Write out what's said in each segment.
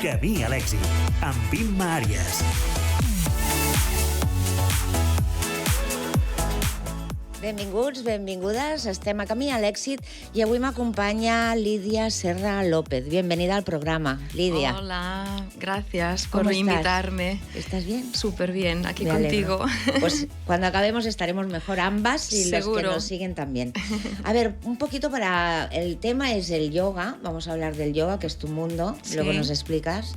Camí a l'èxit, amb Imma Àries. Benvinguts, benvingudes. Estem a Camí a l'èxit i avui m'acompanya Lidia Serra López. Bienvenida al programa, Lidia. Hola, gracias por invitarme. ¿Estás bien? Súper bien, aquí Me contigo. alegro. Pues cuando acabemos estaremos mejor ambas y Seguro. Los que nos siguen también. A ver, un poquito para... El tema es el yoga. Vamos a hablar del yoga, que es tu mundo. Sí. Luego nos explicas.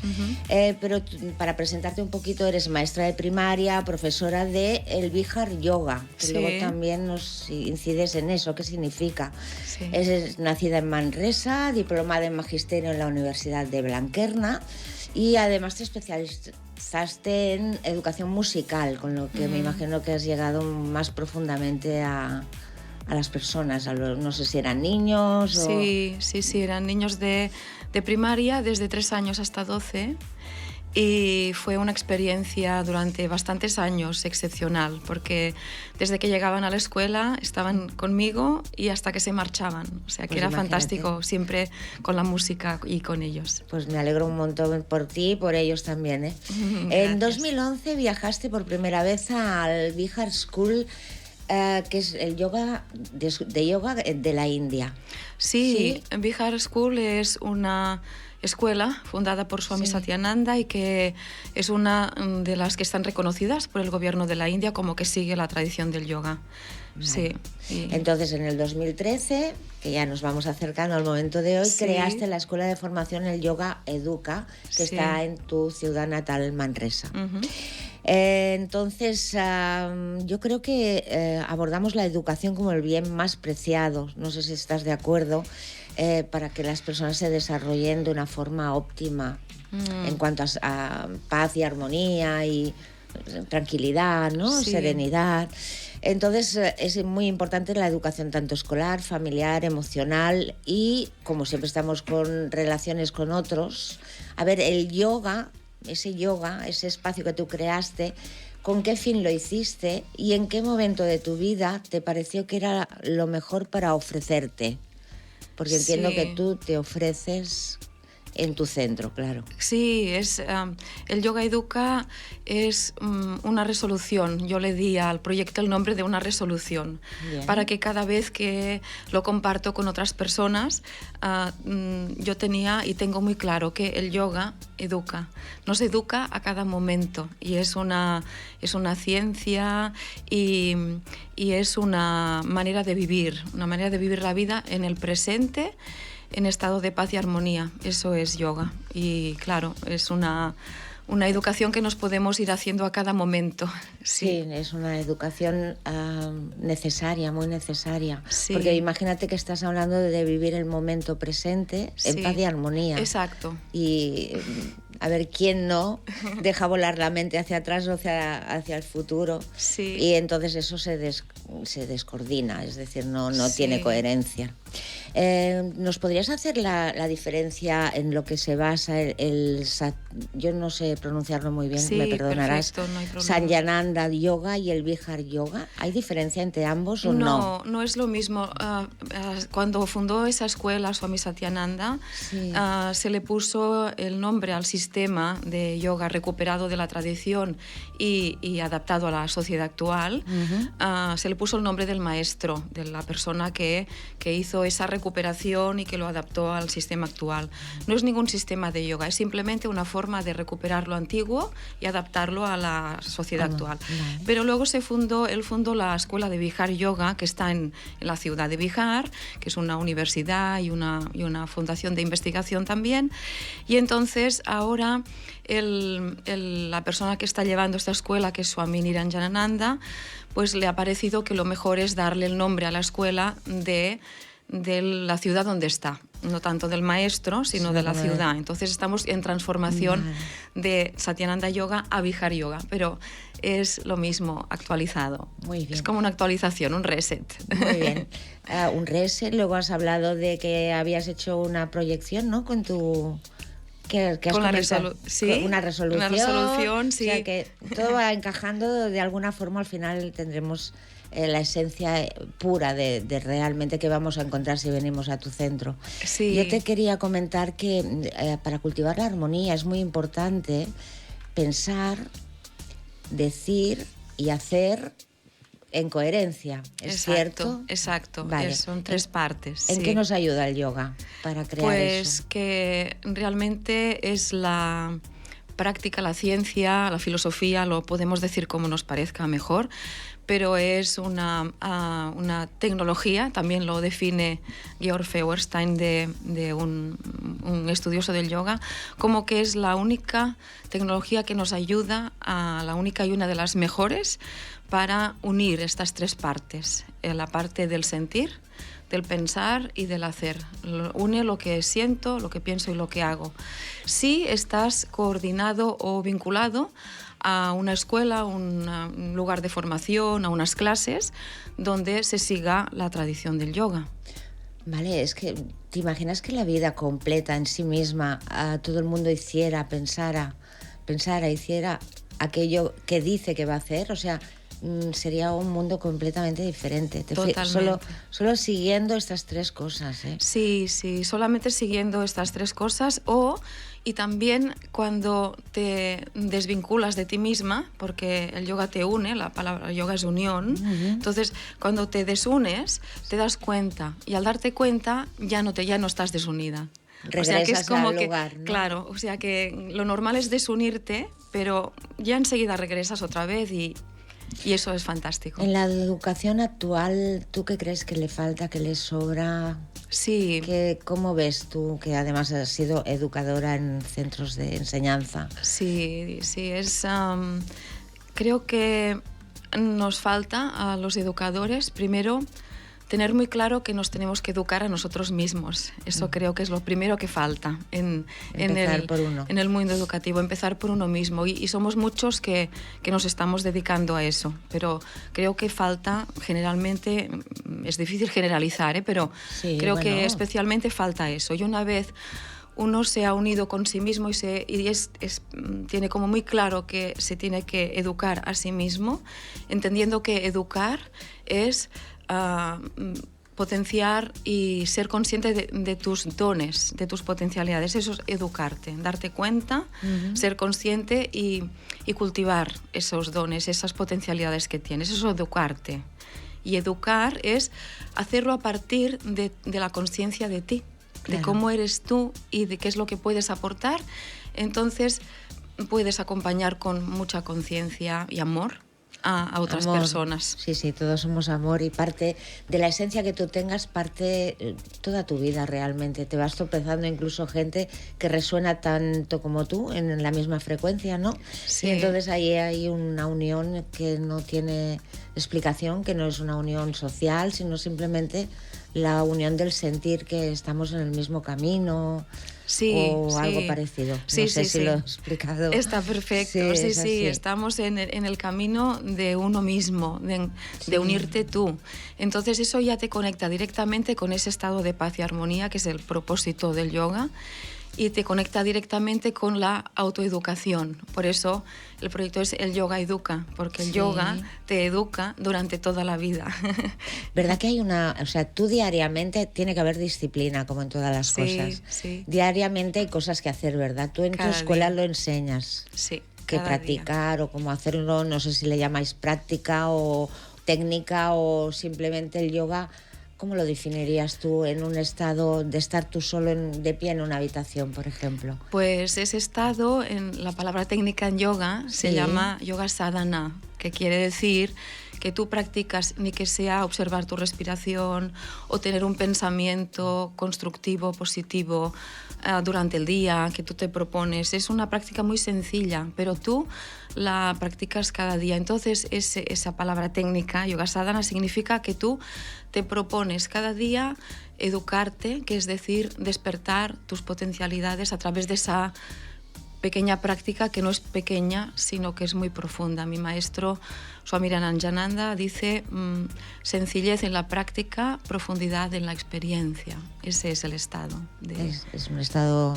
Pero para presentarte un poquito, eres maestra de primaria, profesora de el Bihar Yoga, que Sí. luego también nos incides en eso. ¿Qué significa? Sí. Es nacida en Manresa, diplomada en magisterio en la Universidad de Blanquerna y además te especializaste en educación musical, con lo que me imagino que has llegado más profundamente a las personas, no sé si eran niños o... Sí, eran niños de primaria desde 3 años hasta 12 y fue una experiencia durante bastantes años excepcional porque desde que llegaban a la escuela estaban conmigo y hasta que se marchaban, o sea que Pues era imagínate. Fantástico siempre con la música y con ellos. Pues me alegro un montón por ti y por ellos también, ¿eh? En 2011 viajaste por primera vez al Bihar School, que es el yoga de yoga de la India. Sí, Bihar School es una escuela fundada por Swami Satyananda y que es una de las que están reconocidas por el gobierno de la India como que sigue la tradición del yoga. Vale. Sí. Entonces, en el 2013, que ya nos vamos acercando al momento de hoy, Sí. creaste la escuela de formación El Yoga Educa, que Sí. está en tu ciudad natal, Manresa. Ujú. Entonces, yo creo que abordamos la educación como el bien más preciado, no sé si estás de acuerdo, para que las personas se desarrollen de una forma óptima en cuanto a paz y armonía y tranquilidad, ¿no? Sí. Serenidad. Entonces, es muy importante la educación tanto escolar, familiar, emocional y, como siempre estamos con relaciones con otros, a ver, el yoga, ese espacio que tú creaste, ¿con qué fin lo hiciste y en qué momento de tu vida te pareció que era lo mejor para ofrecerte? Porque entiendo Sí. que tú te ofreces en tu centro, claro. Sí, el Yoga Educa es una resolución. Yo le di al proyecto el nombre de una resolución. Bien. Para que cada vez que lo comparto con otras personas, yo tenía y tengo muy claro que el yoga educa. Nos educa a cada momento y es una ciencia y es una manera de vivir la vida en el presente, en estado de paz y armonía. Eso es yoga y claro, es una educación que nos podemos ir haciendo a cada momento. Sí, es una educación necesaria, muy necesaria. Sí. Porque imagínate que estás hablando de vivir el momento presente en Sí. paz y armonía. Exacto. Y a ver, ¿quién no deja volar la mente hacia atrás o hacia el futuro? Sí. Y entonces eso se descoordina, es decir, no Sí. tiene coherencia. ¿Nos podrías hacer la diferencia en lo que se basa yo no sé pronunciarlo muy bien, Sí, me perdonarás, perfecto, no hay problema. Sanyananda Yoga y el Bihar Yoga? ¿Hay diferencia entre ambos o no? No es lo mismo. Cuando fundó esa escuela, Swami Satyananda, Sí. se le puso el nombre al sistema de yoga recuperado de la tradición y adaptado a la sociedad actual. Se le puso el nombre del maestro, de la persona que hizo esa recuperación y que lo adaptó al sistema actual. No es ningún sistema de yoga, es simplemente una forma de recuperar lo antiguo y adaptarlo a la sociedad actual. Vale. Pero luego él fundó la escuela de Bihar Yoga, que está en la ciudad de Bihar, que es una universidad y una fundación de investigación también. Y entonces ahora la persona que está llevando esta escuela, que es Swami Niranjanananda, pues le ha parecido que lo mejor es darle el nombre a la escuela de la ciudad donde está, no tanto del maestro, sino de la ciudad. Entonces estamos en transformación de Satyananda Yoga a Bihar Yoga, pero es lo mismo actualizado. Muy bien. Es como una actualización, un reset. Muy bien. Un reset, luego has hablado de que habías hecho una proyección, ¿no? Con tu que has con la comentado, ¿sí? una resolución. Una resolución, sí. O sea que todo va encajando de alguna forma, al final tendremos la esencia pura de realmente que vamos a encontrar si venimos a tu centro. Sí. Yo te quería comentar que para cultivar la armonía es muy importante pensar, decir y hacer en coherencia, ¿es cierto? Exacto, Vale. Son 3 partes. ¿En sí. qué nos ayuda el yoga para crear pues eso? que realmente es la práctica, la ciencia, la filosofía, lo podemos decir como nos parezca mejor, pero es una tecnología, también lo define Georg Feuerstein, de un estudioso del yoga, como que es la única tecnología que nos ayuda, la única y una de las mejores, para unir estas 3 partes, la parte del sentir, del pensar y del hacer. Une lo que siento, lo que pienso y lo que hago. Si estás coordinado o vinculado a una escuela, un lugar de formación, a unas clases donde se siga la tradición del yoga. Vale, es que te imaginas que la vida completa en sí misma, todo el mundo pensara, hiciera aquello que dice que va a hacer, o sea, sería un mundo completamente diferente. Totalmente. Solo siguiendo estas 3 cosas, ¿eh? Sí, solamente siguiendo estas 3 cosas, y también cuando te desvinculas de ti misma, porque el yoga te une, la palabra yoga es unión, entonces cuando te desunes te das cuenta, y al darte cuenta ya no estás desunida. Regresas, o sea que es como al que, lugar, ¿no? Claro, o sea que lo normal es desunirte, pero ya enseguida regresas otra vez y eso es fantástico. En la educación actual, ¿tú qué crees que le falta, que le sobra? Sí. ¿Cómo ves tú, que además has sido educadora en centros de enseñanza? Sí, creo que nos falta a los educadores, primero, tener muy claro que nos tenemos que educar a nosotros mismos. Eso creo que es lo primero que falta en el mundo educativo, empezar por uno mismo. Y somos muchos que nos estamos dedicando a eso, pero creo que falta generalmente, es difícil generalizar, pero sí, creo que especialmente falta eso. Y una vez uno se ha unido con sí mismo tiene como muy claro que se tiene que educar a sí mismo, entendiendo que educar es potenciar y ser consciente de tus dones, de tus potencialidades. Eso es educarte, darte cuenta, ser consciente y cultivar esos dones, esas potencialidades que tienes. Eso es educarte. Y educar es hacerlo a partir de la conciencia de ti, de cómo eres tú y de qué es lo que puedes aportar. Entonces puedes acompañar con mucha conciencia y amor a otras personas. Sí, todos somos amor, y parte de la esencia que tú tengas, parte toda tu vida realmente. Te vas tropezando incluso gente que resuena tanto como tú en la misma frecuencia, ¿no? Sí. Y entonces ahí hay una unión que no tiene explicación, que no es una unión social, sino simplemente la unión del sentir que estamos en el mismo camino. Algo parecido. No sé si lo he explicado. Está perfecto. Sí, estamos en el camino de uno mismo, de unirte tú. Entonces eso ya te conecta directamente con ese estado de paz y armonía, que es el propósito del yoga, y te conecta directamente con la autoeducación. Por eso el proyecto es el Yoga Educa, porque el yoga te educa durante toda la vida. ¿Verdad que hay tú diariamente tiene que haber disciplina, como en todas las cosas? Sí. Diariamente hay cosas que hacer, ¿verdad? Tú en tu escuela lo enseñas. Sí. Que practicar o cómo hacerlo, no sé si le llamáis práctica o técnica o simplemente el yoga. ¿Cómo lo definirías tú en un estado de estar tú solo de pie en una habitación, por ejemplo? Pues ese estado, en la palabra técnica en yoga, se llama yoga sadhana, que quiere decir que tú practicas, ni que sea observar tu respiración o tener un pensamiento constructivo, positivo durante el día que tú te propones. Es una práctica muy sencilla, pero tú la practicas cada día. Entonces esa palabra técnica, yoga sadhana, significa que tú te propones cada día educarte, que es decir, despertar tus potencialidades a través de esa pequeña práctica, que no es pequeña, sino que es muy profunda. Mi maestro Swami Ramanjananda dice sencillez en la práctica, profundidad en la experiencia. Ese es el estado. Es un estado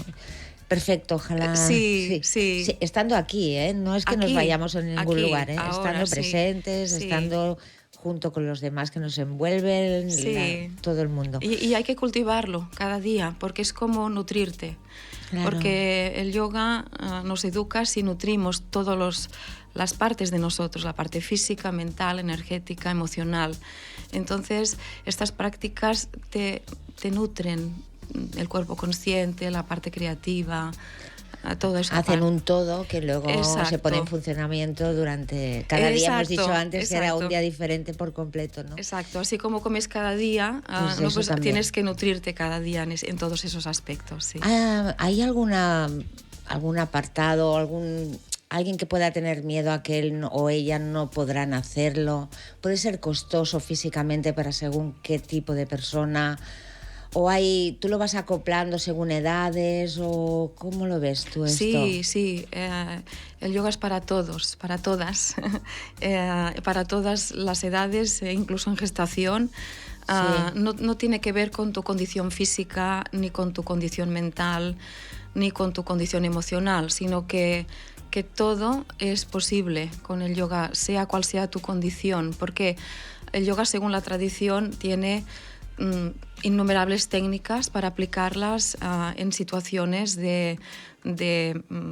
Perfecto, ojalá. Sí. Estando aquí, ¿eh? No es que nos Aquí, vayamos a ningún aquí, lugar, ¿eh? ahora, Estando sí. presentes, Sí. estando junto con los demás que nos envuelven, Sí. todo el mundo. Y hay que cultivarlo cada día, porque es como nutrirte. Claro. Porque el yoga nos educa si nutrimos todas las partes de nosotros, la parte física, mental, energética, emocional. Entonces, estas prácticas te nutren el cuerpo consciente, la parte creativa, todo eso. Hacen un todo que luego Exacto. se pone en funcionamiento durante... Cada día hemos dicho antes que era un día diferente por completo, ¿no? Exacto, así como comes cada día, pues tienes que nutrirte cada día en todos esos aspectos. Sí. ¿Hay algún apartado, alguien que pueda tener miedo a que él o ella no podrán hacerlo? ¿Puede ser costoso físicamente para según qué tipo de persona? ¿O tú lo vas acoplando según edades? ¿O cómo lo ves tú esto? Sí. El yoga es para todos, para todas. Para todas las edades, incluso en gestación. Sí. No tiene que ver con tu condición física, ni con tu condición mental, ni con tu condición emocional, sino que todo es posible con el yoga, sea cual sea tu condición, porque el yoga, según la tradición, tiene innumerables técnicas para aplicarlas en situaciones de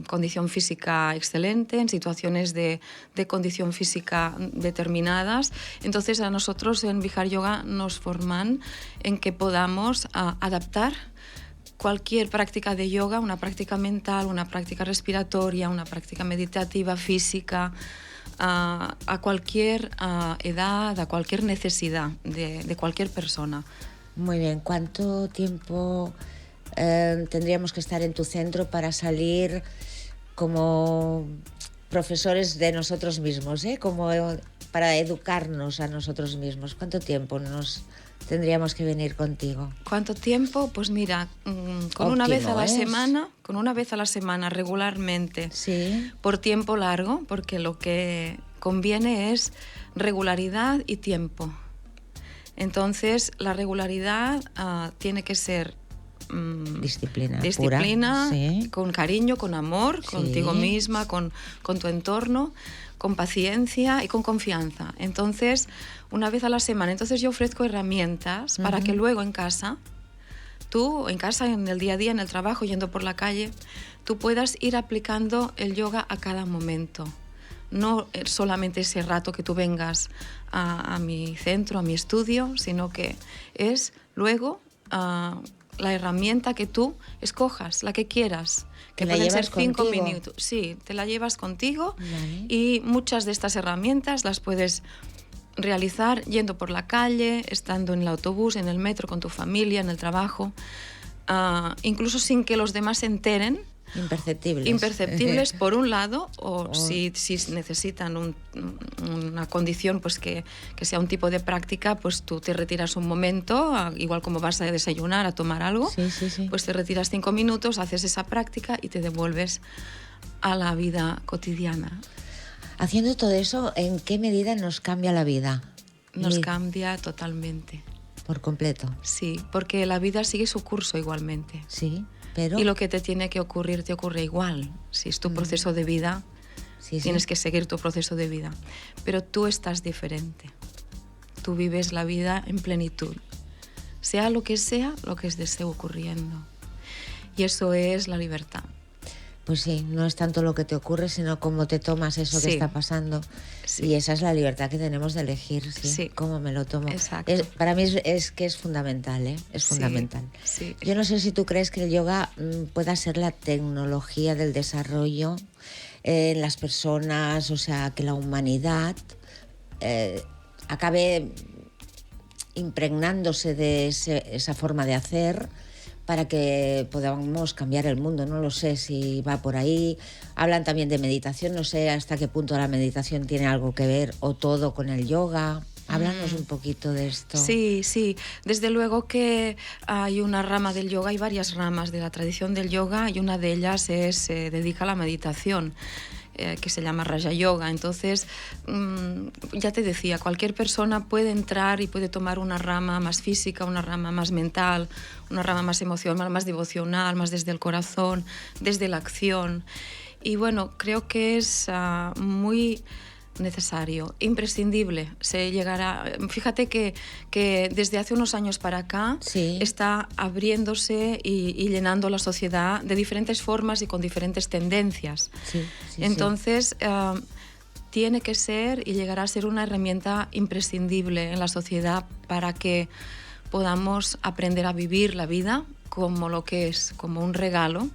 condición física excelente, en situaciones de condición física determinadas. Entonces, a nosotros en Vihar Yoga nos forman en que podamos adaptar cualquier práctica de yoga, una práctica mental, una práctica respiratoria, una práctica meditativa, física, a cualquier edad, a cualquier necesidad de cualquier persona. Muy bien. ¿Cuánto tiempo tendríamos que estar en tu centro para salir como profesores de nosotros mismos, como para educarnos a nosotros mismos? ¿Cuánto tiempo tendríamos que venir contigo? ¿Cuánto tiempo? Pues mira, con una vez a la semana regularmente, sí, por tiempo largo, porque lo que conviene es regularidad y tiempo. Entonces, la regularidad tiene que ser disciplina pura, sí, con cariño, con amor, sí, contigo misma, con tu entorno, con paciencia y con confianza. Entonces, una vez a la semana. Entonces yo ofrezco herramientas para que luego en casa, en el día a día, en el trabajo, yendo por la calle, tú puedas ir aplicando el yoga a cada momento. No solamente ese rato que tú vengas a mi centro, a mi estudio, sino que es luego la herramienta que tú escojas, la que quieras. Que pueden ser 5 minutos. Sí, te la llevas contigo. Vale. Y muchas de estas herramientas las puedes realizar yendo por la calle, estando en el autobús, en el metro, con tu familia, en el trabajo, incluso sin que los demás se enteren. Imperceptibles por un lado, o si necesitan una condición, pues que sea un tipo de práctica, pues tú te retiras un momento, igual como vas a desayunar, a tomar algo, sí. Pues te retiras 5 minutos, haces esa práctica y te devuelves a la vida cotidiana. Haciendo todo eso, ¿en qué medida nos cambia la vida? Nos cambia totalmente. Por completo. Sí, porque la vida sigue su curso igualmente. Sí. Pero... Y lo que te tiene que ocurrir te ocurre igual. Si es tu proceso de vida, tienes que seguir tu proceso de vida. Pero tú estás diferente. Tú vives la vida en plenitud. Sea lo que esté ocurriendo. Y eso es la libertad. Pues sí, no es tanto lo que te ocurre, sino cómo te tomas eso que está pasando. Sí. Y esa es la libertad que tenemos de elegir, cómo me lo tomo. Exacto. Para mí es que es fundamental, es fundamental. Sí. Yo no sé si tú crees que el yoga pueda ser la tecnología del desarrollo en las personas, o sea, que la humanidad acabe impregnándose de esa forma de hacer, para que podamos cambiar el mundo. No lo sé si va por ahí. Hablan también de meditación, no sé hasta qué punto la meditación tiene algo que ver o todo con el yoga. Háblanos un poquito de esto. Sí. Desde luego que hay una rama del yoga, hay varias ramas de la tradición del yoga y una de ellas se dedica a la meditación. que se llama Raja Yoga. Entonces, ya te decía, cualquier persona puede entrar y puede tomar una rama más física, una rama más mental, una rama más emocional, más devocional, más desde el corazón, desde la acción. Y bueno, creo que es muy necesario, imprescindible. Se llegará. Fíjate que desde hace unos años para acá está abriéndose y llenando la sociedad de diferentes formas y con diferentes tendencias. Entonces, tiene que ser y llegará a ser una herramienta imprescindible en la sociedad para que podamos aprender a vivir la vida como lo que es, como un regalo,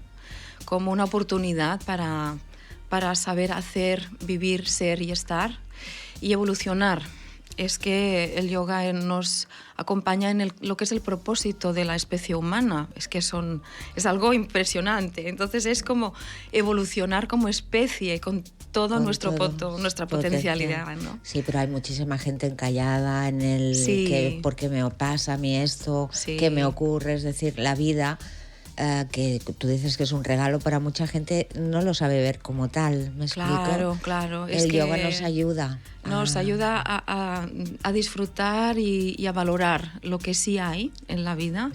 como una oportunidad para saber hacer, vivir, ser y estar y evolucionar. Es que el yoga nos acompaña en lo que es el propósito de la especie humana. Es que es algo impresionante. Entonces es como evolucionar como especie con todo nuestra potencialidad, ¿no? Sí, pero hay muchísima gente encallada en el que ¿por qué me pasa a mí esto? ¿Qué me ocurre? Es decir, la vida... que tú dices que es un regalo para mucha gente, no lo sabe ver como tal, ¿me explico? Claro. El yoga nos ayuda. Nos ayuda a disfrutar y a valorar lo que sí hay en la vida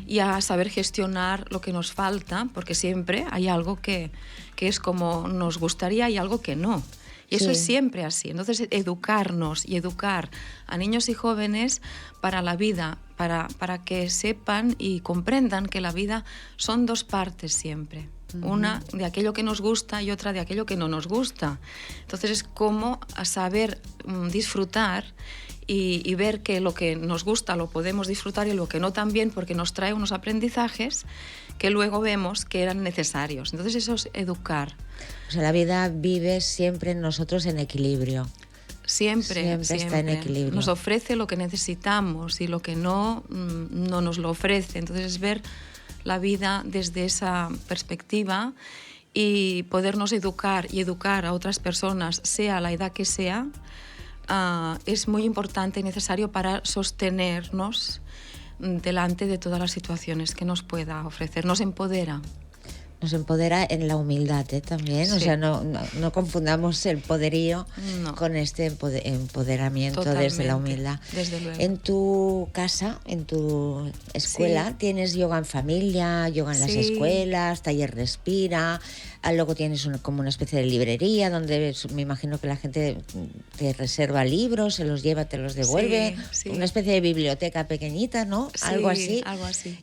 y a saber gestionar lo que nos falta, porque siempre hay algo que es como nos gustaría y algo que no. Y eso es siempre así. Entonces, educarnos y educar a niños y jóvenes para la vida, para que sepan y comprendan que la vida son dos partes siempre. Una de aquello que nos gusta y otra de aquello que no nos gusta. Entonces, es como a saber disfrutar y ver que lo que nos gusta lo podemos disfrutar y lo que no también, porque nos trae unos aprendizajes que luego vemos que eran necesarios. Entonces eso es educar. O sea, la vida vive siempre en nosotros en equilibrio. Siempre está en equilibrio. Nos ofrece lo que necesitamos y lo que no nos lo ofrece. Entonces es ver la vida desde esa perspectiva y podernos educar y educar a otras personas, sea la edad que sea, es muy importante y necesario para sostenernos delante de todas las situaciones que nos pueda ofrecer. Nos empodera. Nos empodera en la humildad también, o sea, no confundamos el poderío con este empoderamiento. Totalmente, desde la humildad. Desde luego. En tu casa, en tu escuela, tienes yoga en familia, yoga en las escuelas, taller respira, luego tienes como una especie de librería donde me imagino que la gente te reserva libros, se los lleva, te los devuelve, una especie de biblioteca pequeñita, ¿no? Algo así.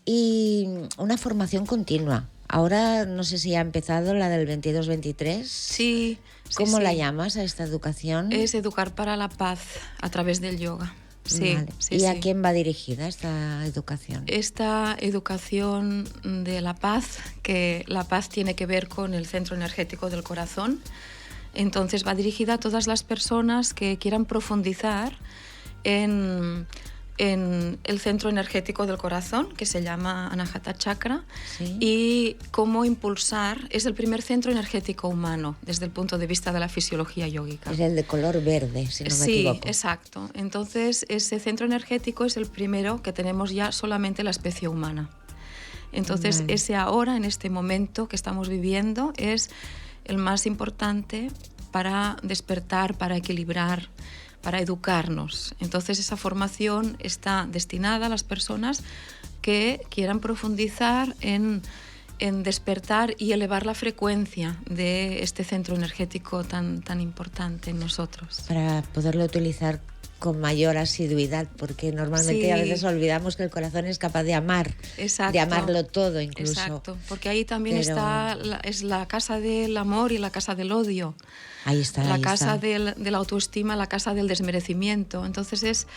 Y una formación continua. Ahora no sé si ha empezado la del 22-23. Sí. ¿Cómo la llamas a esta educación? Es educar para la paz a través del yoga. ¿Y a quién va dirigida esta educación? Esta educación de la paz, que la paz tiene que ver con el centro energético del corazón, entonces va dirigida a todas las personas que quieran profundizar en el centro energético del corazón, que se llama Anahata Chakra, y cómo impulsar. Es el primer centro energético humano desde el punto de vista de la fisiología yógica. Es el de color verde, si no me equivoco. Sí, exacto. Entonces, ese centro energético es el primero que tenemos ya solamente la especie humana. Entonces, ese ahora, en este momento que estamos viviendo, es el más importante para despertar, para equilibrar, para educarnos. Entonces esa formación está destinada a las personas que quieran profundizar en despertar y elevar la frecuencia de este centro energético tan importante en nosotros. Para poderlo utilizar con mayor asiduidad, porque normalmente a veces olvidamos que el corazón es capaz de amar, de amarlo todo incluso. Exacto, porque ahí también está la casa del amor y la casa del odio. Ahí está. La casa de la autoestima, la casa del desmerecimiento. Entonces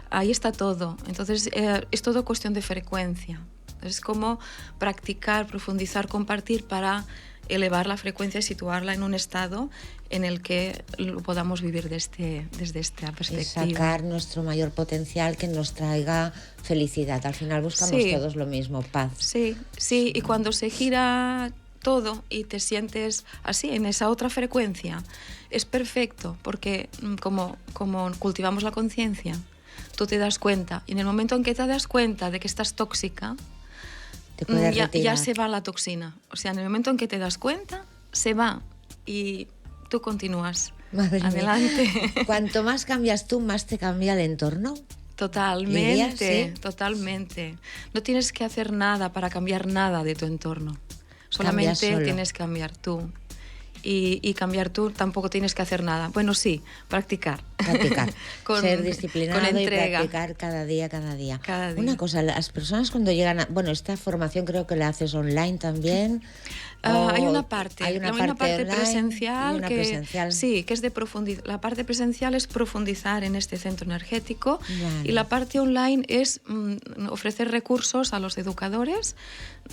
ahí está todo. Entonces es todo cuestión de frecuencia. Es como practicar, profundizar, compartir para elevar la frecuencia y situarla en un estado en el que lo podamos vivir desde esta perspectiva. Y sacar nuestro mayor potencial que nos traiga felicidad. Al final buscamos todos lo mismo, paz. Sí, y cuando se gira todo y te sientes así, en esa otra frecuencia, es perfecto, porque como cultivamos la conciencia, tú te das cuenta, y en el momento en que te das cuenta de que estás tóxica, ya se va la toxina. O sea, en el momento en que te das cuenta, se va y tú continúas. Madre mía. Adelante. Cuanto más cambias tú, más te cambia el entorno. Totalmente, ¿Sí? totalmente. No tienes que hacer nada para cambiar nada de tu entorno. Solamente solo. tienes que cambiar tú. Y cambiar tú tampoco tienes que hacer nada. Bueno, sí, practicar. Practicar. Ser disciplinado con entrega. y practicar cada día. Cada día. Una cosa, las personas cuando llegan a... Bueno, esta formación creo que la haces online también. Hay una parte, hay una parte online presencial, y una presencial. Sí, que es de profundizar. La parte presencial es profundizar en este centro energético, Vale. y la parte online es ofrecer recursos a los educadores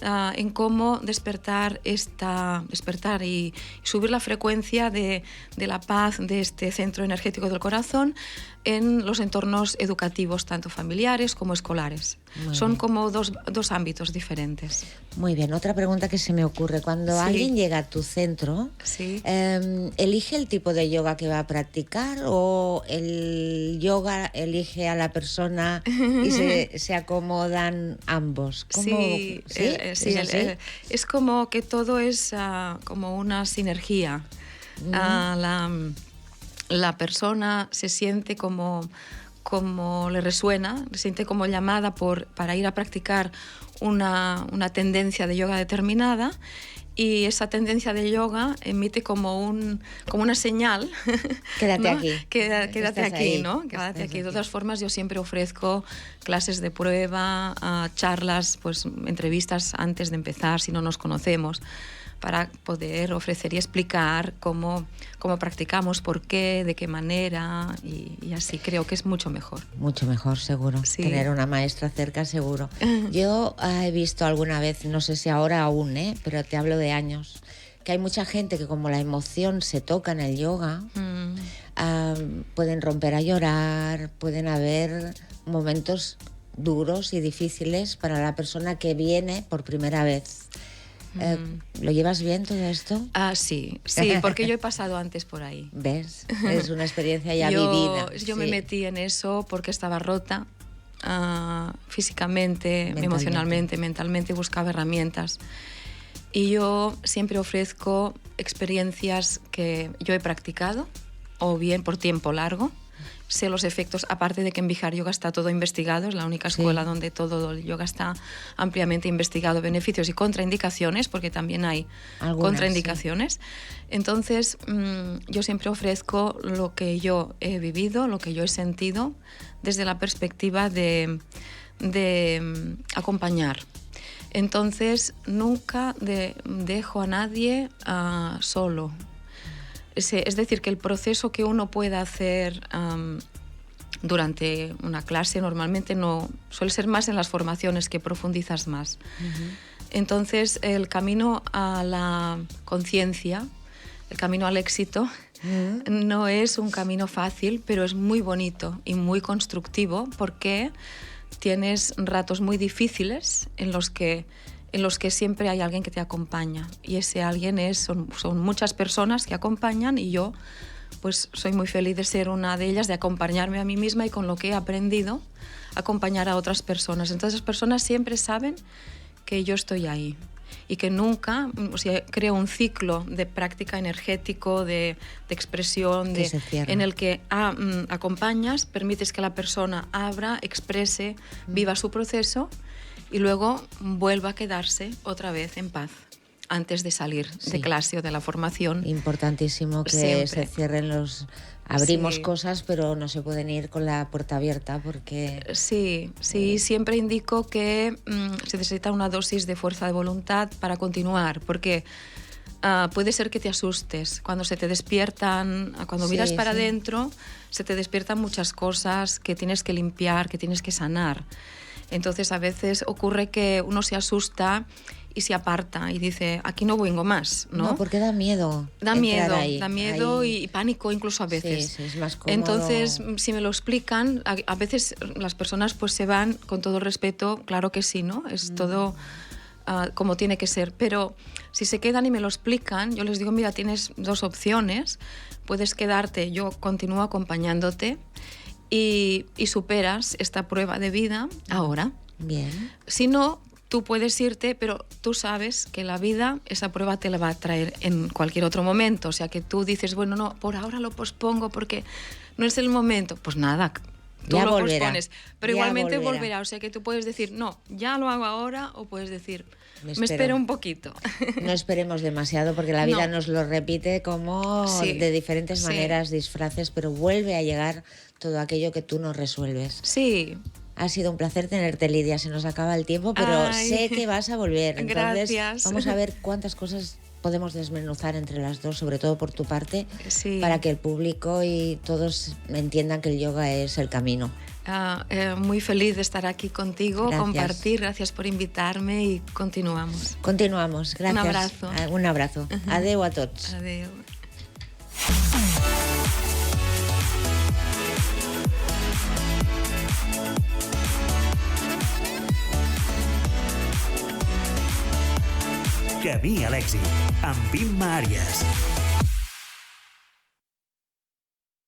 en cómo despertar y subir la frecuencia de la paz de este centro energético del corazón en los entornos educativos, tanto familiares como escolares. Muy Son bien. como dos ámbitos diferentes. Muy bien, otra pregunta que se me ocurre. Cuando Sí. alguien llega a tu centro, Sí. ¿elige el tipo de yoga que va a practicar o el yoga elige a la persona y se acomodan ambos? ¿Cómo? Sí, ¿Sí? ¿Es así? Es como que todo es como una sinergia. La persona se siente como le resuena, se siente como llamada para ir a practicar una tendencia de yoga determinada, y esa tendencia de yoga emite como una señal. Quédate ¿no? aquí. Quédate Estás aquí, ahí. ¿no? Quédate Estás aquí. De aquí. todas formas, yo siempre ofrezco clases de prueba, charlas, pues entrevistas antes de empezar, si no nos conocemos, para poder ofrecer y explicar cómo practicamos, por qué, de qué manera, y así creo que es mucho mejor. Mucho mejor, seguro. Sí. Tener una maestra cerca, seguro. Yo he visto alguna vez, no sé si ahora aún, pero te hablo de años, que hay mucha gente que como la emoción se toca en el yoga, pueden romper a llorar, pueden haber momentos duros y difíciles para la persona que viene por primera vez. ¿Lo llevas bien todo esto? Sí, porque yo he pasado antes por ahí. ¿Ves? Es una experiencia ya vivida. Yo me metí en eso porque estaba rota físicamente, emocionalmente, mentalmente, buscaba herramientas. Y yo siempre ofrezco experiencias que yo he practicado, o bien por tiempo largo. Sé los efectos, aparte de que en Bihar Yoga está todo investigado, es la única escuela donde todo el yoga está ampliamente investigado, beneficios y contraindicaciones, porque también hay contraindicaciones. Sí. Entonces, yo siempre ofrezco lo que yo he vivido, lo que yo he sentido, desde la perspectiva de acompañar. Entonces, nunca dejo a nadie solo. Es decir, que el proceso que uno pueda hacer durante una clase normalmente no suele ser más en las formaciones, que profundizas más. Entonces, el camino a la conciencia, el camino al éxito, no es un camino fácil, pero es muy bonito y muy constructivo, porque tienes ratos muy difíciles en los que siempre hay alguien que te acompaña, y ese alguien son muchas personas que acompañan, y yo pues soy muy feliz de ser una de ellas, de acompañarme a mí misma y con lo que he aprendido acompañar a otras personas. Entonces las personas siempre saben que yo estoy ahí y que nunca, o sea, creo un ciclo de práctica energético, de expresión, en el que acompañas, permites que la persona abra, exprese, viva su proceso, y luego vuelva a quedarse otra vez en paz antes de salir de clase o de la formación. Importantísimo que siempre se cierren los... Abrimos Sí. cosas, pero no se pueden ir con la puerta abierta porque... Sí, siempre indico que se necesita una dosis de fuerza de voluntad para continuar, porque puede ser que te asustes. Cuando se te despiertan, cuando miras para adentro, se te despiertan muchas cosas que tienes que limpiar, que tienes que sanar. Entonces a veces ocurre que uno se asusta y se aparta y dice, aquí no vengo más, ¿no? No, porque da miedo. Da miedo y pánico incluso a veces. Sí, es más cómodo. Entonces, si me lo explican, a veces las personas pues se van con todo el respeto, claro que sí, ¿no? Es todo como tiene que ser. Pero si se quedan y me lo explican, yo les digo, mira, tienes dos opciones. Puedes quedarte, yo continúo acompañándote y superas esta prueba de vida ahora. Bien. Si no, tú puedes irte, pero tú sabes que la vida esa prueba te la va a traer en cualquier otro momento. O sea, que tú dices, bueno, no, por ahora lo pospongo porque no es el momento. Pues nada, tú Ya lo volverá, pospones, pero ya igualmente volverá. volverá. O sea, que tú puedes decir, no, ya lo hago ahora, o puedes decir, Me me espero un poquito. No esperemos demasiado porque la vida No. nos lo repite como Sí, de diferentes sí. maneras, disfraces, pero vuelve a llegar todo aquello que tú no resuelves. Sí, Ha sido un placer tenerte, Lidia. Se nos acaba el tiempo, pero Ay. sé que vas a volver. Entonces, Gracias. vamos a ver cuántas cosas podemos desmenuzar entre las dos, sobre todo por tu parte, Sí. para que el público y todos entiendan que el yoga es el camino. Muy feliz de estar aquí contigo, Gracias. compartir. Gracias por invitarme y continuamos. Continuamos. Gracias. Un abrazo. Un abrazo. Adeu a tots. Adeu. Camí a l'èxit, amb Imma Àries.